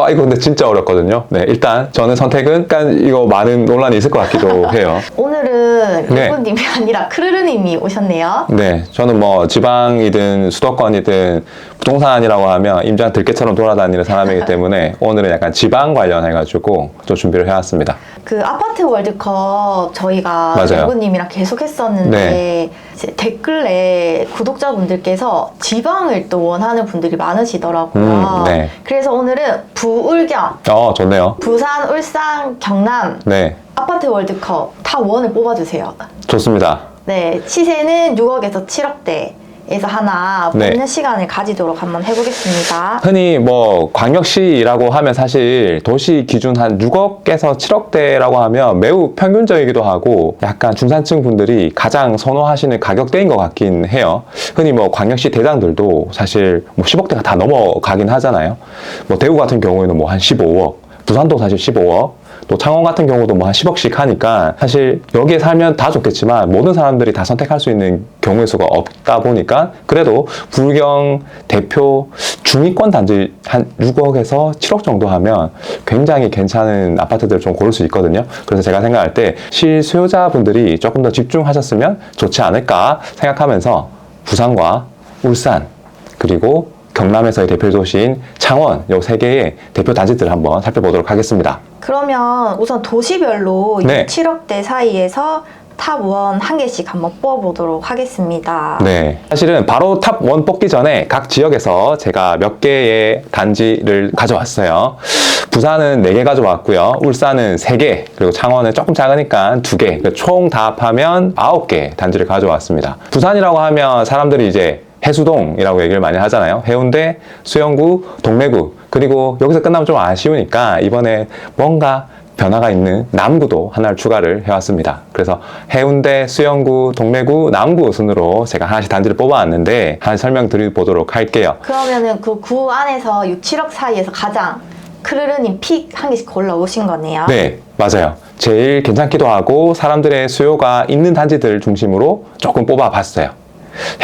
이거 근데 진짜 어렵거든요. 네, 일단 저는 선택은 약간 이거 많은 논란이 있을 것 같기도 해요. 오늘은 네. 일본님이 아니라 크르르님이 오셨네요. 네, 저는 뭐 지방이든 수도권이든 부동산이라고 하면 임장 들깨처럼 돌아다니는 사람이기 때문에 오늘은 약간 지방 관련해가지고 좀 준비를 해왔습니다. 그 아파트 월드컵 저희가 맞아요. 일본님이랑 계속 했었는데 네. 이제 댓글에 구독자분들께서 지방을 또 원하는 분들이 많으시더라고요. 네. 그래서 오늘은 부울경, 좋네요. 부산, 울산, 경남 네, 아파트 월드컵 탑 1을 뽑아주세요. 좋습니다. 네, 시세는 6억에서 7억대에서 하나 네. 뽑는 시간을 가지도록 한번 해보겠습니다. 흔히 뭐 광역시라고 하면 사실 도시 기준 한 6억에서 7억대라고 하면 매우 평균적이기도 하고 약간 중산층 분들이 가장 선호하시는 가격대인 것 같긴 해요. 흔히 뭐 광역시 대장들도 사실 뭐 10억대가 다 넘어가긴 하잖아요. 뭐 대구 같은 경우에는 뭐 한 15억, 부산도 사실 15억, 또 창원 같은 경우도 뭐 한 10억씩 하니까 사실 여기에 살면 다 좋겠지만 모든 사람들이 다 선택할 수 있는 경우의 수가 없다 보니까 그래도 부울경 대표 중위권 단지 한 6억에서 7억 정도 하면 굉장히 괜찮은 아파트들을 좀 고를 수 있거든요. 그래서 제가 생각할 때 실수요자분들이 조금 더 집중하셨으면 좋지 않을까 생각하면서 부산과 울산 그리고 경남에서의 대표 도시인 창원 요 세 개의 대표 단지들을 한번 살펴보도록 하겠습니다. 그러면 우선 도시별로 네. 6, 7억대 사이에서 탑 1 한 개씩 한번 뽑아보도록 하겠습니다. 네. 사실은 바로 탑 1 뽑기 전에 각 지역에서 제가 몇 개의 단지를 가져왔어요. 부산은 4개 가져왔고요. 울산은 3개, 그리고 창원은 조금 작으니까 2개. 총 다 합하면 9개 단지를 가져왔습니다. 부산이라고 하면 사람들이 이제 해수동이라고 얘기를 많이 하잖아요. 해운대, 수영구, 동래구. 그리고 여기서 끝나면 좀 아쉬우니까 이번에 뭔가 변화가 있는 남구도 하나를 추가를 해왔습니다. 그래서 해운대, 수영구, 동래구, 남구 순으로 제가 하나씩 단지를 뽑아왔는데 하나씩 설명드려보도록 할게요. 그러면은 그 구 안에서 6, 7억 사이에서 가장 크르르님 픽 한 개씩 골라오신 거네요. 네, 맞아요. 제일 괜찮기도 하고 사람들의 수요가 있는 단지들 중심으로 조금 뽑아봤어요.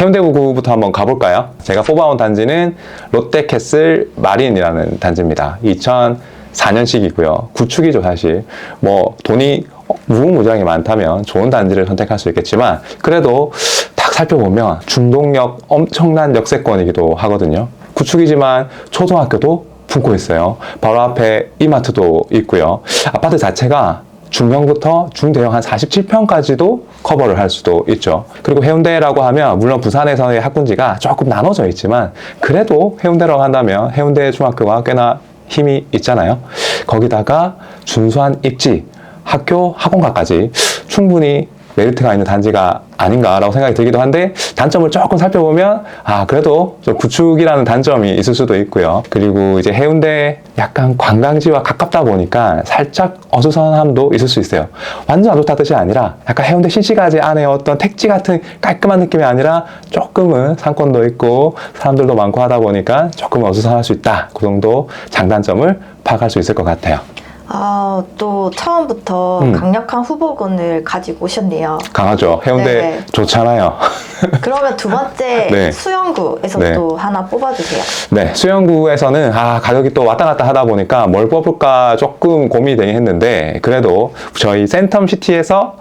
해운대구부터 한번 가볼까요? 제가 뽑아온 단지는 롯데캐슬 마린이라는 단지입니다. 2004년식이고요. 구축이죠, 사실. 뭐 돈이 무궁무진하게 많다면 좋은 단지를 선택할 수 있겠지만 그래도 딱 살펴보면 중동역 엄청난 역세권이기도 하거든요. 구축이지만 초등학교도 품고 있어요. 바로 앞에 이마트도 있고요. 아파트 자체가 중형부터 중대형 한 47평까지도 커버를 할 수도 있죠. 그리고 해운대라고 하면 물론 부산에서의 학군지가 조금 나눠져 있지만 그래도 해운대라고 한다면 해운대 중학교가 꽤나 힘이 있잖아요. 거기다가 준수한 입지, 학교, 학원가까지 충분히 메리트가 있는 단지가 아닌가라고 생각이 들기도 한데 단점을 조금 살펴보면 그래도 좀 구축이라는 단점이 있을 수도 있고요. 그리고 이제 해운대 약간 관광지와 가깝다 보니까 살짝 어수선함도 있을 수 있어요. 완전 안 좋다는 뜻이 아니라 약간 해운대 신시가지 안에 어떤 택지 같은 깔끔한 느낌이 아니라 조금은 상권도 있고 사람들도 많고 하다 보니까 조금 어수선할 수 있다. 그 정도 장단점을 파악할 수 있을 것 같아요. 또 처음부터 강력한 후보군을 가지고 오셨네요. 강하죠. 해운대 네. 좋잖아요. 그러면 두 번째 네. 수영구에서 네. 또 하나 뽑아주세요. 네, 수영구에서는 가격이 또 왔다 갔다 하다 보니까 뭘 뽑을까 조금 고민이 되긴 했는데 그래도 저희 센텀시티에서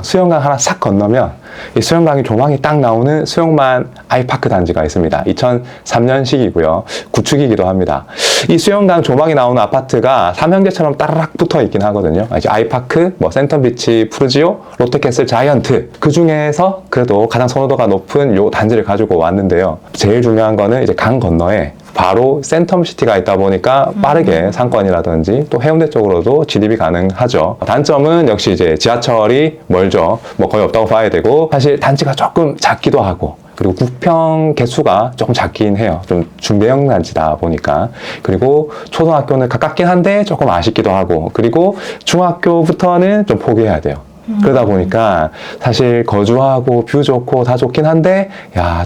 수영강 하나 싹 건너면 이 수영강이 조망이 딱 나오는 수영만 아이파크 단지가 있습니다. 2003년식이고요. 구축이기도 합니다. 이 수영강 조망이 나오는 아파트가 삼형제처럼 따라락 붙어 있긴 하거든요. 이제 아이파크, 센텀비치, 푸르지오, 롯데캐슬, 자이언트 그 중에서 그래도 가장 선호도가 높은 요 단지를 가지고 왔는데요. 제일 중요한 거는 이제 강 건너에 바로 센텀시티가 있다 보니까 빠르게 상권이라든지 또 해운대 쪽으로도 진입이 가능하죠. 단점은 역시 이제 지하철이 멀죠. 뭐 거의 없다고 봐야 되고 사실 단지가 조금 작기도 하고 그리고 구평 개수가 조금 작긴 해요. 좀 중대형 단지다 보니까. 그리고 초등학교는 가깝긴 한데 조금 아쉽기도 하고 그리고 중학교부터는 좀 포기해야 돼요. 그러다 보니까 사실 거주하고 뷰 좋고 다 좋긴 한데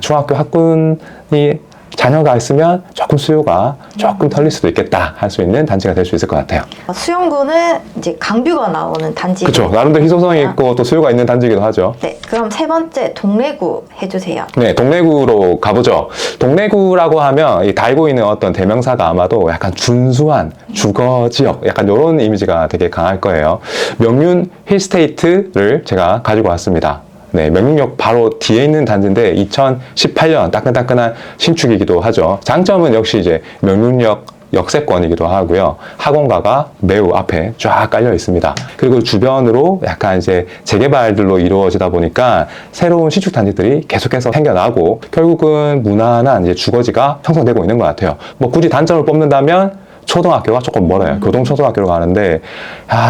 중학교 학군이 자녀가 있으면 조금 수요가 조금 털릴 수도 있겠다 할 수 있는 단지가 될 수 있을 것 같아요. 수영구는 이제 강뷰가 나오는 단지. 그렇죠. 나름대로 희소성이 있고 또 수요가 있는 단지이기도 하죠. 네, 그럼 세 번째 동래구 해주세요. 네, 동래구로 가보죠. 동래구라고 하면 이 달고 있는 어떤 대명사가 아마도 약간 준수한 주거 지역, 약간 이런 이미지가 되게 강할 거예요. 명륜 힐스테이트를 제가 가지고 왔습니다. 네, 명륜역 바로 뒤에 있는 단지인데 2018년 따끈따끈한 신축이기도 하죠. 장점은 역시 이제 명륜역 역세권이기도 하고요. 학원가가 매우 앞에 쫙 깔려 있습니다. 그리고 주변으로 약간 이제 재개발들로 이루어지다 보니까 새로운 신축 단지들이 계속해서 생겨나고 결국은 무난한 이제 주거지가 형성되고 있는 것 같아요. 뭐 굳이 단점을 뽑는다면 초등학교가 조금 멀어요. 교동초등학교로 가는데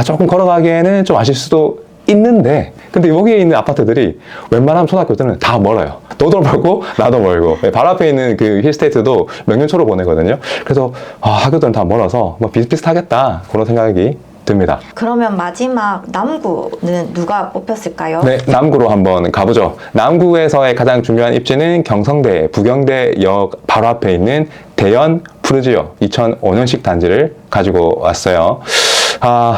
조금 걸어가기에는 좀 아실 수도 있는데 근데 여기에 있는 아파트들이 웬만하면 초등학교들은 다 멀어요. 너도 멀고 나도 멀고 바로 앞에 있는 그 힐스테이트도 명륜초로 보내거든요. 그래서 학교들은 다 멀어서 뭐 비슷비슷하겠다 그런 생각이 듭니다. 그러면 마지막 남구는 누가 뽑혔을까요? 네, 남구로 한번 가보죠. 남구에서의 가장 중요한 입지는 경성대, 부경대역 바로 앞에 있는 대연 푸르지오 2005년식 단지를 가지고 왔어요.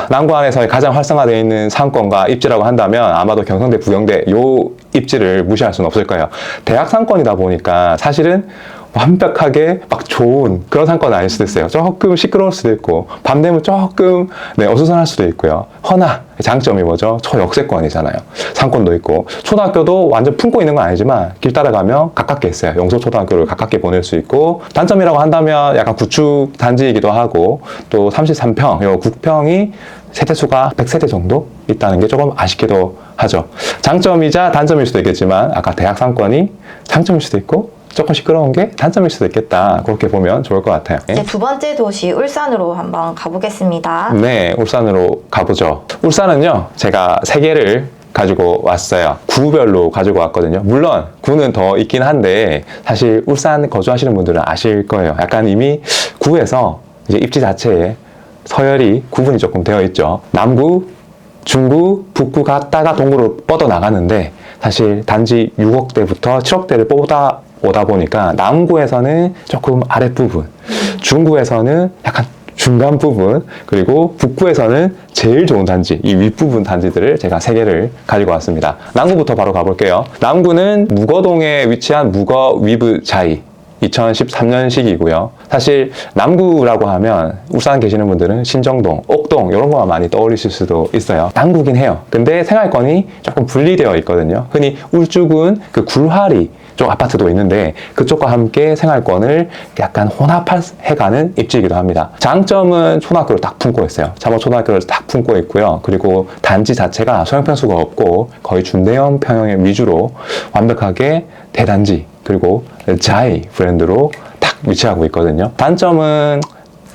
남구 안에서의 가장 활성화되어 있는 상권과 입지라고 한다면 아마도 경성대, 부경대 요 입지를 무시할 수는 없을 거예요. 대학 상권이다 보니까 사실은 완벽하게 막 좋은 그런 상권은 아닐 수도 있어요. 조금 시끄러울 수도 있고 밤 되면 조금 어수선할 수도 있고요. 허나 장점이 뭐죠? 초역세권이잖아요. 상권도 있고 초등학교도 완전 품고 있는 건 아니지만 길 따라가면 가깝게 있어요. 용서초등학교를 가깝게 보낼 수 있고 단점이라고 한다면 약간 구축 단지이기도 하고 또 33평, 요 국평이 세대수가 100세대 정도 있다는 게 조금 아쉽기도 하죠. 장점이자 단점일 수도 있겠지만 아까 대학 상권이 장점일 수도 있고 조금 시끄러운 게 단점일 수도 있겠다. 그렇게 보면 좋을 것 같아요. 이제 두 번째 도시 울산으로 한번 가보겠습니다. 네, 울산으로 가보죠. 울산은요, 제가 3개를 가지고 왔어요. 구별로 가지고 왔거든요. 물론 구는 더 있긴 한데 사실 울산 거주하시는 분들은 아실 거예요. 약간 이미 구에서 이제 입지 자체에 서열이 구분이 조금 되어 있죠. 남구, 중구, 북구 갔다가 동구로 뻗어 나가는데 사실 단지 6억대부터 7억대를 오다 보니까 남구에서는 조금 아랫부분, 중구에서는 약간 중간 부분, 그리고 북구에서는 제일 좋은 단지, 이 윗부분 단지들을 제가 3개를 가지고 왔습니다. 남구부터 바로 가볼게요. 남구는 무거동에 위치한 무거 위브 자이 2013년식이고요. 사실 남구라고 하면 울산 계시는 분들은 신정동, 옥동 이런 거만 많이 떠올리실 수도 있어요. 남구긴 해요. 근데 생활권이 조금 분리되어 있거든요. 흔히 울주군 그 굴화리 쪽 아파트도 있는데 그쪽과 함께 생활권을 약간 혼합해가는 입지이기도 합니다. 장점은 초등학교를 딱 품고 있어요. 잠원초등학교를 딱 품고 있고요. 그리고 단지 자체가 소형평수가 없고 거의 중대형 평형 위주로 완벽하게 대단지 그리고 자이 브랜드로 딱 위치하고 있거든요. 단점은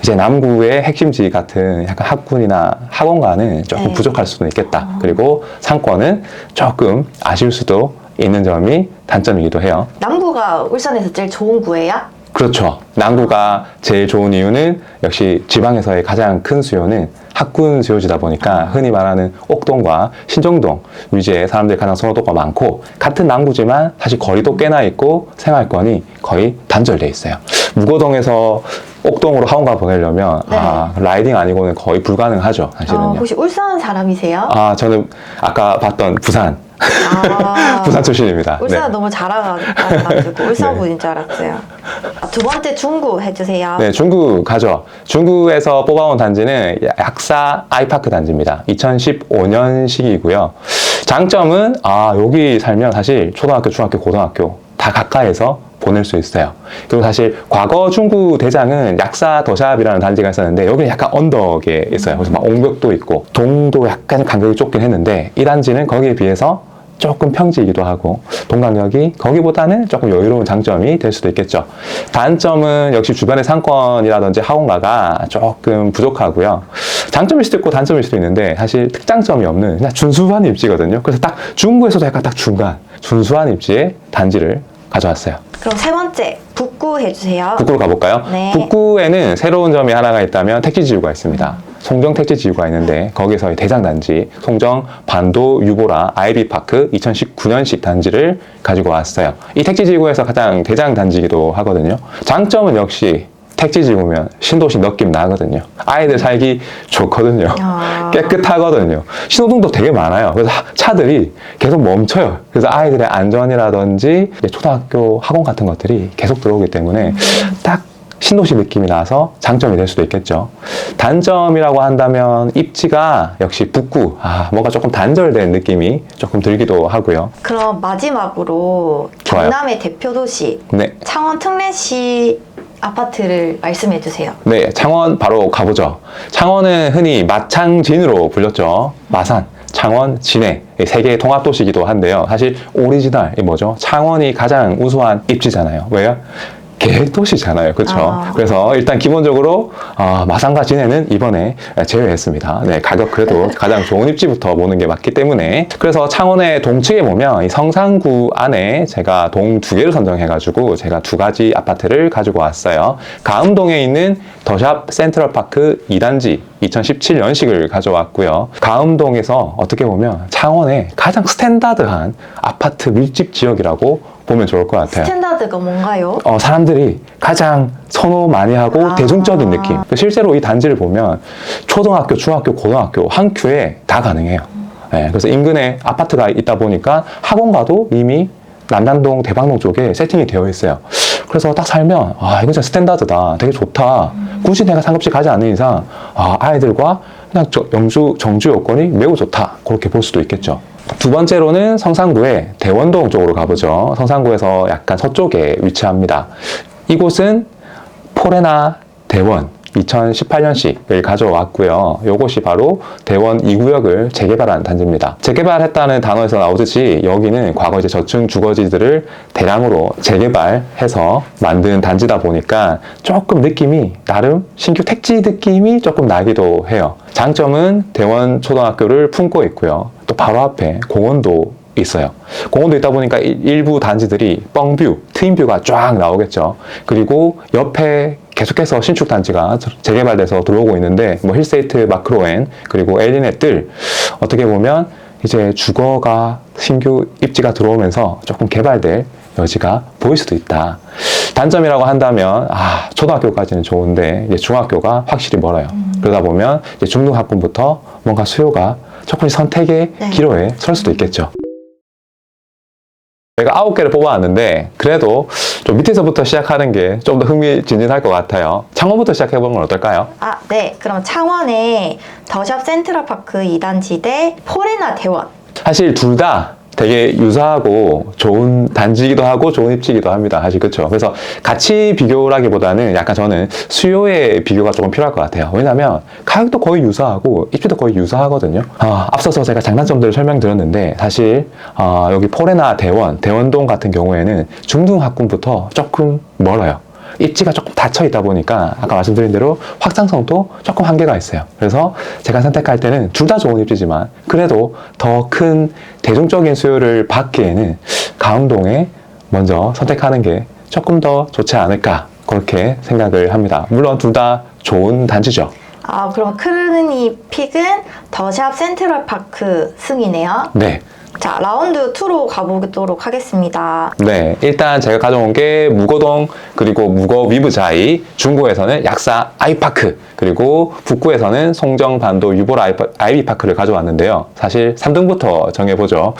이제 남구의 핵심지 같은 약간 학군이나 학원가는 조금 부족할 수도 있겠다. 그리고 상권은 조금 아쉬울 수도 있는 점이 단점이기도 해요. 남구가 울산에서 제일 좋은 구예요? 그렇죠. 남구가 제일 좋은 이유는 역시 지방에서의 가장 큰 수요는 학군 수요지다 보니까 흔히 말하는 옥동과 신정동 위주의 사람들이 가장 선호도가 많고 같은 남구지만 사실 거리도 꽤나 있고 생활권이 거의 단절돼 있어요. 무거동에서 옥동으로 학원가 보내려면 라이딩 아니고는 거의 불가능하죠. 사실은요. 혹시 울산 사람이세요? 저는 아까 봤던 부산 부산 출신입니다. 울산 너무 잘 알아가지고 울산 분인 줄 알았어요. 두 번째 중구 해주세요. 네, 중구 가죠. 중구에서 뽑아온 단지는 약사 아이파크 단지입니다. 2015년식이고요. 장점은 여기 살면 사실 초등학교, 중학교, 고등학교 다 가까이서 보낼 수 있어요. 그리고 사실 과거 중구 대장은 약사 더샵이라는 단지가 있었는데 여기는 약간 언덕에 있어요. 그래서 막 옹벽도 있고 동도 약간 간격이 좁긴 했는데 이 단지는 거기에 비해서 조금 평지이기도 하고 동강역이 거기보다는 조금 여유로운 장점이 될 수도 있겠죠. 단점은 역시 주변의 상권이라든지 학원가가 조금 부족하고요. 장점일 수도 있고 단점일 수도 있는데 사실 특장점이 없는 그냥 준수한 입지거든요. 그래서 딱 중구에서도 약간 딱 중간 준수한 입지의 단지를 가져왔어요. 그럼 세 번째 북구 해주세요. 북구로 가볼까요? 네. 북구에는 새로운 점이 하나가 있다면 택지지구가 있습니다. 송정 택지지구가 있는데 거기서 대장단지 송정 반도 유보라 아이비파크 2019년식 단지를 가지고 왔어요. 이 택지지구에서 가장 대장단지이기도 하거든요. 장점은 역시 택지지구면 신도시 느낌 나거든요. 아이들 살기 좋거든요. 깨끗하거든요. 신호등도 되게 많아요. 그래서 차들이 계속 멈춰요. 그래서 아이들의 안전이라든지 초등학교 학원 같은 것들이 계속 들어오기 때문에 딱 신도시 느낌이 나서 장점이 될 수도 있겠죠. 단점이라고 한다면 입지가 역시 북구, 뭔가 조금 단절된 느낌이 조금 들기도 하고요. 그럼 마지막으로 좋아요. 경남의 대표 도시 네. 창원 특례시 아파트를 말씀해 주세요. 네, 창원 바로 가보죠. 창원은 흔히 마창진으로 불렸죠. 마산, 창원, 진해 세 개의 통합도시이기도 한데요. 사실 오리지널이 뭐죠? 창원이 가장 우수한 입지잖아요. 왜요? 계획도시잖아요. 그렇죠? 그래서 일단 기본적으로 마산과 진해는 이번에 제외했습니다. 네, 가격 그래도 가장 좋은 입지부터 보는 게 맞기 때문에. 그래서 창원의 동측에 보면 이 성산구 안에 제가 동 2개를 선정해가지고 제가 2가지 아파트를 가지고 왔어요. 가음동에 있는 더샵 센트럴파크 2단지 2017년식을 가져왔고요. 가음동에서 어떻게 보면 창원의 가장 스탠다드한 아파트 밀집 지역이라고 보면 좋을 것 같아요. 스탠다드가 뭔가요? 사람들이 가장 선호 많이 하고 대중적인 느낌. 실제로 이 단지를 보면 초등학교, 중학교, 고등학교 한 큐에 다 가능해요. 네, 그래서 인근에 아파트가 있다 보니까 학원가도 이미 남단동, 대방동 쪽에 세팅이 되어 있어요. 그래서 딱 살면 이거 진짜 스탠다드다. 되게 좋다. 굳이 내가 상급지 가지 않는 이상 아이들과 그냥 정주 요건이 매우 좋다. 그렇게 볼 수도 있겠죠. 두 번째로는 성산구의 대원동 쪽으로 가보죠. 성산구에서 약간 서쪽에 위치합니다. 이곳은 포레나 대원 2018년식을 가져왔고요. 이것이 바로 대원 2구역을 재개발한 단지입니다. 재개발했다는 단어에서 나오듯이 여기는 과거 이제 저층 주거지들을 대량으로 재개발해서 만든 단지다 보니까 조금 느낌이 나름 신규 택지 느낌이 조금 나기도 해요. 장점은 대원 초등학교를 품고 있고요. 또 바로 앞에 공원도 있어요. 공원도 있다 보니까 일부 단지들이 뻥뷰, 트윈뷰가 쫙 나오겠죠. 그리고 옆에 계속해서 신축 단지가 재개발돼서 들어오고 있는데 뭐 힐세이트, 마크로엔, 그리고 엘리넷들 어떻게 보면 이제 주거가 신규 입지가 들어오면서 조금 개발될 여지가 보일 수도 있다. 단점이라고 한다면 초등학교까지는 좋은데 이제 중학교가 확실히 멀어요. 그러다 보면 이제 중등학군부터 뭔가 수요가 조금 선택의 기로에 설 수도 있겠죠. 제가 9개를 뽑아왔는데 그래도 좀 밑에서부터 시작하는 게 좀 더 흥미진진할 것 같아요. 창원부터 시작해보면 어떨까요? 네. 그럼 창원의 더샵 센트럴파크 2단지 대 포레나 대원. 사실 둘 다 되게 유사하고 좋은 단지이기도 하고 좋은 입지이기도 합니다. 사실 그렇죠. 그래서 같이 비교라기보다는 약간 저는 수요의 비교가 조금 필요할 것 같아요. 왜냐하면 가격도 거의 유사하고 입지도 거의 유사하거든요. 앞서서 제가 장단점들을 설명드렸는데 사실 여기 포레나 대원동 같은 경우에는 중등학군부터 조금 멀어요. 입지가 조금 닫혀 있다 보니까 아까 말씀드린 대로 확장성도 조금 한계가 있어요. 그래서 제가 선택할 때는 둘 다 좋은 입지지만 그래도 더 큰 대중적인 수요를 받기에는 가운동에 먼저 선택하는 게 조금 더 좋지 않을까 그렇게 생각을 합니다. 물론 둘 다 좋은 단지죠. 그럼 크르니 픽은 더샵 센트럴파크 승이네요. 네. 자, 라운드 2로 가보도록 하겠습니다. 네, 일단 제가 가져온 게 무거동 그리고 무거 위브자이, 중구에서는 약사 아이파크, 그리고 북구에서는 송정 반도 유보라 아이비파크를 가져왔는데요. 사실 3등부터 정해보죠.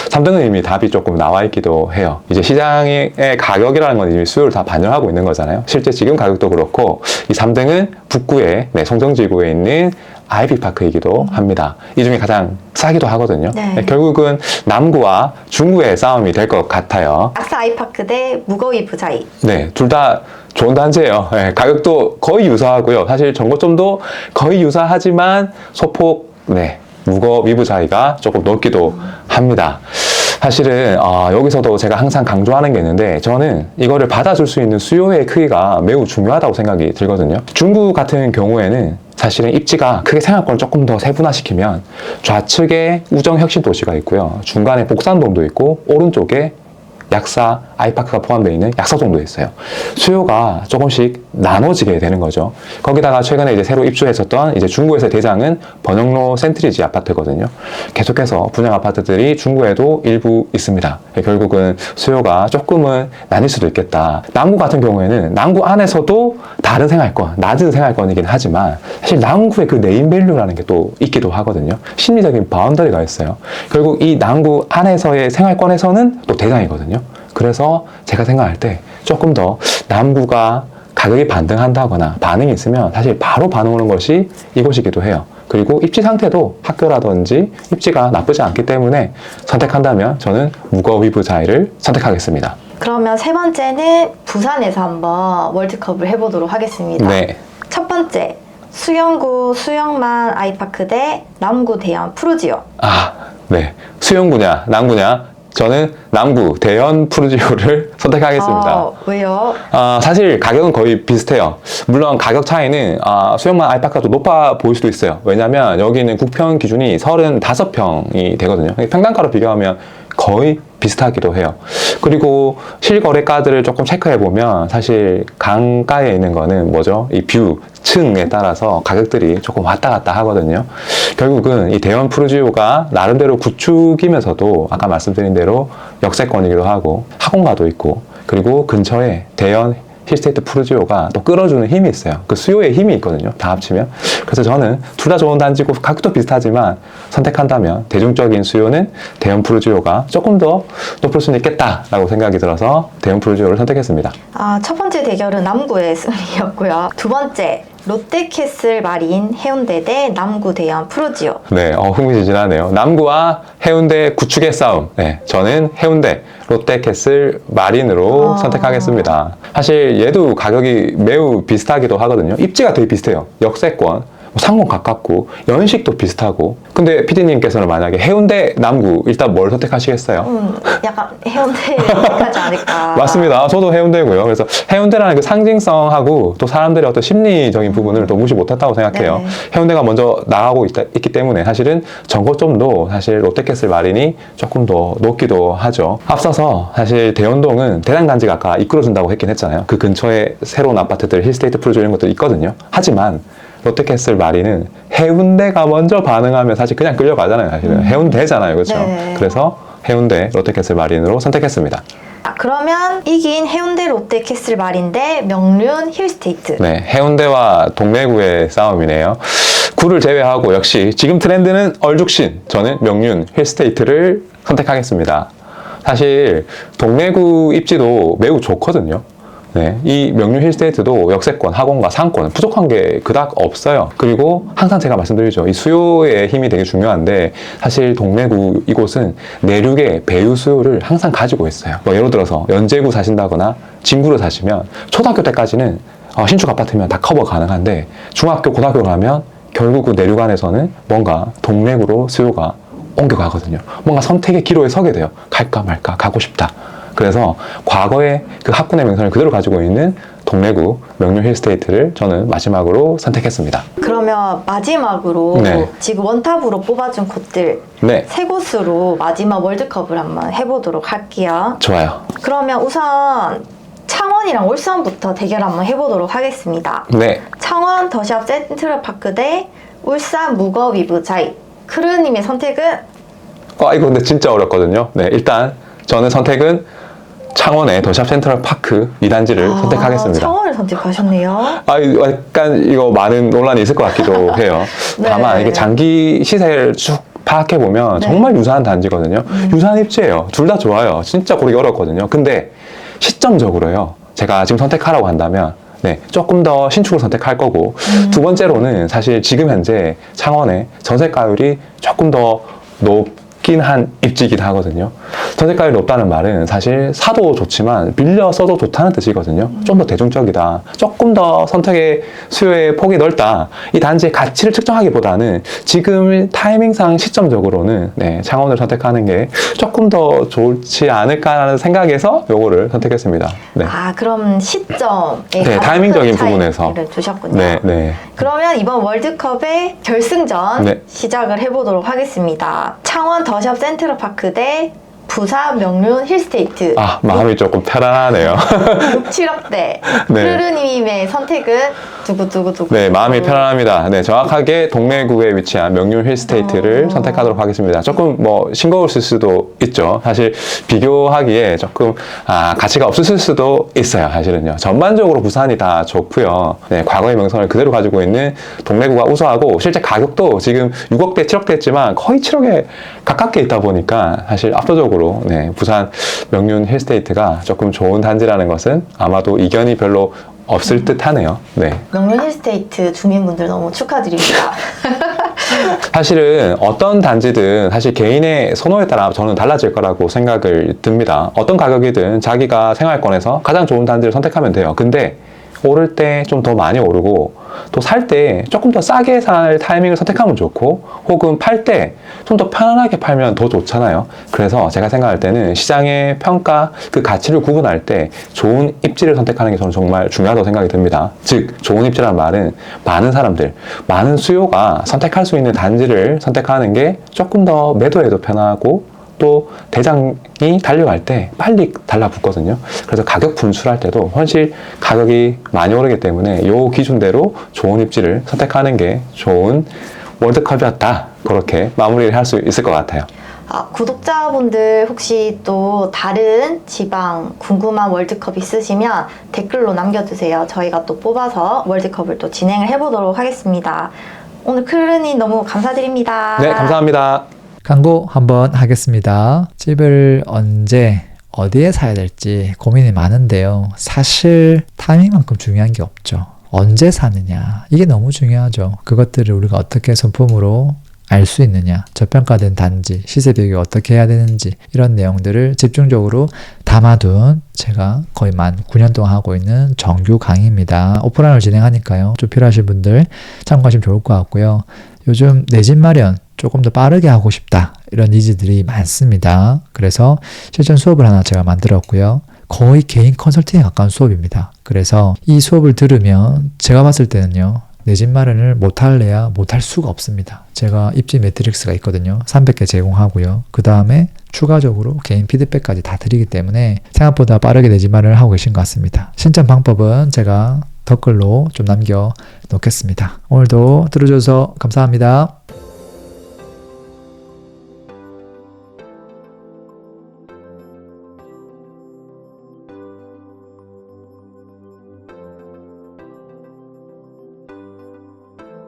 3등은 이미 답이 조금 나와 있기도 해요. 이제 시장의 가격이라는 건 이미 수요를 다 반영하고 있는 거잖아요. 실제 지금 가격도 그렇고 이 3등은 북구에 송정지구에 있는 아이비파크이기도 합니다. 이 중에 가장 싸기도 하거든요. 네. 결국은 남구와 중구의 싸움이 될 것 같아요. 약사 아이파크 대 무거위 부자이. 네, 둘 다 좋은 단지예요. 네, 가격도 거의 유사하고요. 사실 정거점도 거의 유사하지만 소폭 무거 위부자이가 조금 높기도 합니다. 사실은 여기서도 제가 항상 강조하는 게 있는데 저는 이거를 받아줄 수 있는 수요의 크기가 매우 중요하다고 생각이 들거든요. 중구 같은 경우에는 사실은 입지가 크게 생활권을 조금 더 세분화시키면 좌측에 우정혁신도시가 있고요. 중간에 복산동도 있고 오른쪽에 약사, 아이파크가 포함되어 있는 약사 정도 있어요. 수요가 조금씩 나눠지게 되는 거죠. 거기다가 최근에 이제 새로 입주했었던 이제 중구에서 대장은 번영로 센트리지 아파트거든요. 계속해서 분양 아파트들이 중구에도 일부 있습니다. 결국은 수요가 조금은 나뉠 수도 있겠다. 남구 같은 경우에는 남구 안에서도 다른 생활권, 낮은 생활권이긴 하지만 사실 남구의 그 네임밸류라는 게 또 있기도 하거든요. 심리적인 바운더리가 있어요. 결국 이 남구 안에서의 생활권에서는 또 대장이거든요. 그래서 제가 생각할 때 조금 더 남구가 가격이 반등한다거나 반응이 있으면 사실 바로 반응 오는 것이 이곳이기도 해요. 그리고 입지 상태도 학교라든지 입지가 나쁘지 않기 때문에 선택한다면 저는 무거위부자이를 선택하겠습니다. 그러면 세 번째는 부산에서 한번 월드컵을 해보도록 하겠습니다. 네. 첫 번째, 수영구 수영만 아이파크 대 남구 대연 푸르지오. 네. 수영구냐, 남구냐? 저는 남구 대연 푸르지오를 선택하겠습니다. 왜요? 사실 가격은 거의 비슷해요. 물론 가격 차이는 수영만 아이파크가 더 높아 보일 수도 있어요. 왜냐면 여기는 국평 기준이 35평이 되거든요. 평당가로 비교하면 거의 비슷하기도 해요. 그리고 실거래가들을 조금 체크해보면 사실 강가에 있는 거는 뭐죠? 이 뷰, 층에 따라서 가격들이 조금 왔다 갔다 하거든요. 결국은 이 대연 푸르지오가 나름대로 구축이면서도 아까 말씀드린 대로 역세권이기도 하고 학원가도 있고 그리고 근처에 대연 힐스테이트 푸르지오가 또 끌어주는 힘이 있어요. 그 수요의 힘이 있거든요. 다 합치면. 그래서 저는 둘 다 좋은 단지고 가격도 비슷하지만 선택한다면 대중적인 수요는 대연 푸르지오가 조금 더 높을 수는 있겠다라고 생각이 들어서 대연 푸르지오를 선택했습니다. 첫 번째 대결은 남구의 승리였고요. 두 번째, 롯데캐슬 마린 해운대 대 남구 대연 푸르지오. 네, 흥미진진하네요. 남구와 해운대 구축의 싸움. 네, 저는 해운대 롯데캐슬 마린으로 선택하겠습니다. 사실 얘도 가격이 매우 비슷하기도 하거든요. 입지가 되게 비슷해요. 역세권. 상권 가깝고 연식도 비슷하고. 근데 PD님께서는 만약에 해운대 남구 일단 뭘 선택하시겠어요? 약간 해운대를 선택하지 않을까. 맞습니다. 저도 해운대고요. 그래서 해운대라는 그 상징성하고 또 사람들의 어떤 심리적인 부분을 또 무시 못했다고 생각해요. 네. 해운대가 먼저 나가고 있기 때문에 사실은 전고점도 사실 롯데캐슬 마린이 조금 더 높기도 하죠. 앞서서 사실 대연동은 대장단지가 아까 이끌어준다고 했긴 했잖아요. 그 근처에 새로운 아파트들, 힐스테이트 프로젝트 이런 것들이 있거든요. 하지만 롯데캐슬 마린은 해운대가 먼저 반응하면 사실 그냥 끌려가잖아요. 사실은 해운대잖아요. 그렇죠? 네. 그래서 해운대 롯데캐슬 마린으로 선택했습니다. 그러면 이긴 해운대 롯데캐슬 마린 대 명륜 힐스테이트. 네, 해운대와 동래구의 싸움이네요. 구를 제외하고 역시 지금 트렌드는 얼죽신, 저는 명륜 힐스테이트를 선택하겠습니다. 사실 동래구 입지도 매우 좋거든요. 네, 이 명륜 힐스테이트도 역세권, 학원과 상권 부족한 게 그닥 없어요. 그리고 항상 제가 말씀드리죠. 이 수요의 힘이 되게 중요한데 사실 동래구 이곳은 내륙의 배유 수요를 항상 가지고 있어요. 뭐 예를 들어서 연제구 사신다거나 진구를 사시면 초등학교 때까지는 신축 아파트면 다 커버 가능한데 중학교, 고등학교 가면 결국 그 내륙 안에서는 뭔가 동래구로 수요가 옮겨가거든요. 뭔가 선택의 기로에 서게 돼요. 갈까 말까, 가고 싶다. 그래서 과거의 그 학군의 명성을 그대로 가지고 있는 동래구 명륜 힐스테이트를 저는 마지막으로 선택했습니다. 그러면 마지막으로 네. 지금 원탑으로 뽑아준 곳들 네, 세 곳으로 마지막 월드컵을 한번 해보도록 할게요. 좋아요. 그러면 우선 창원이랑 울산부터 대결 한번 해보도록 하겠습니다. 네, 창원 더샵 센트럴파크 대 울산 무거위브자이. 크르님의 선택은? 이거 근데 진짜 어렵거든요. 네, 일단 저는 선택은 창원의 더샵 센트럴 파크 2단지를 선택하겠습니다. 창원을 선택하셨네요. 약간 이거 많은 논란이 있을 것 같기도 해요. 네. 다만 이게 장기 시세를 쭉 파악해보면 네. 정말 유사한 단지거든요. 유사한 입지예요. 둘 다 좋아요. 진짜 고르기 어렵거든요. 근데 시점적으로요. 제가 지금 선택하라고 한다면 네, 조금 더 신축을 선택할 거고 두 번째로는 사실 지금 현재 창원의 전세가율이 조금 더 높긴 한 입지이긴 하거든요. 전세가율이 높다는 말은 사실 사도 좋지만 빌려 써도 좋다는 뜻이거든요. 좀 더 대중적이다. 조금 더 선택의 수요의 폭이 넓다. 이 단지의 가치를 측정하기보다는 지금 타이밍상 시점적으로는 네, 창원을 선택하는 게 조금 더 좋지 않을까라는 생각에서 요거를 선택했습니다. 네. 그럼 시점에 네, 타이밍적인 부분에서 두셨군요. 네, 네. 그러면 이번 월드컵의 결승전 네. 시작을 해보도록 하겠습니다. 창원 더샵 센트럴파크 대 부산 명륜 힐스테이트. 아, 마음이 조금 편안하네요. 6, 7억대. 네. 크르르님의 선택은 두구두구두구. 네, 마음이 편안합니다. 네, 정확하게 동래구에 위치한 명륜 힐스테이트를 선택하도록 하겠습니다. 조금 뭐 싱거울 수도 있죠. 사실 비교하기에 조금 가치가 없을 수도 있어요. 사실은요. 전반적으로 부산이 다 좋고요. 네, 과거의 명성을 그대로 가지고 있는 동래구가 우수하고 실제 가격도 지금 6억대, 7억대 했지만 거의 7억에 가깝게 있다 보니까 사실 압도적으로 네, 부산 명륜 힐스테이트가 조금 좋은 단지라는 것은 아마도 이견이 별로 없을 듯 하네요. 네. 명륜 힐스테이트 주민분들 너무 축하드립니다. 사실은 어떤 단지든 사실 개인의 선호에 따라 저는 달라질 거라고 생각을 듭니다. 어떤 가격이든 자기가 생활권에서 가장 좋은 단지를 선택하면 돼요. 근데 오를 때 좀 더 많이 오르고 또 살 때 조금 더 싸게 살 타이밍을 선택하면 좋고 혹은 팔 때 좀 더 편안하게 팔면 더 좋잖아요. 그래서 제가 생각할 때는 시장의 평가 그 가치를 구분할 때 좋은 입지를 선택하는 게 저는 정말 중요하다고 생각이 듭니다. 즉 좋은 입지란 말은 많은 사람들, 많은 수요가 선택할 수 있는 단지를 선택하는 게 조금 더 매도에도 편하고 또 대장이 달려갈 때 빨리 달라붙거든요. 그래서 가격 분출할 때도 훨씬 가격이 많이 오르기 때문에 이 기준대로 좋은 입지를 선택하는 게 좋은 월드컵이었다. 그렇게 마무리를 할 수 있을 것 같아요. 구독자분들 혹시 또 다른 지방 궁금한 월드컵 있으시면 댓글로 남겨주세요. 저희가 또 뽑아서 월드컵을 또 진행을 해보도록 하겠습니다. 오늘 크르르님 너무 감사드립니다. 네, 감사합니다. 광고 한번 하겠습니다. 집을 언제 어디에 사야 될지 고민이 많은데요. 사실 타이밍만큼 중요한 게 없죠. 언제 사느냐 이게 너무 중요하죠. 그것들을 우리가 어떻게 손품으로 알 수 있느냐, 저평가된 단지, 시세 비교를 어떻게 해야 되는지 이런 내용들을 집중적으로 담아둔 제가 거의 만 9년 동안 하고 있는 정규 강의입니다. 오프라인을 진행하니까요. 좀 필요하신 분들 참고하시면 좋을 것 같고요. 요즘 내 집 마련 조금 더 빠르게 하고 싶다 이런 니즈들이 많습니다. 그래서 실전 수업을 하나 제가 만들었고요. 거의 개인 컨설팅에 가까운 수업입니다. 그래서 이 수업을 들으면 제가 봤을 때는요. 내 집 마련을 못할래야 못할 수가 없습니다. 제가 입지 매트릭스가 있거든요. 300개 제공하고요. 그 다음에 추가적으로 개인 피드백까지 다 드리기 때문에 생각보다 빠르게 내 집 마련을 하고 계신 것 같습니다. 신청 방법은 제가 댓글로 좀 남겨 놓겠습니다. 오늘도 들어줘서 감사합니다.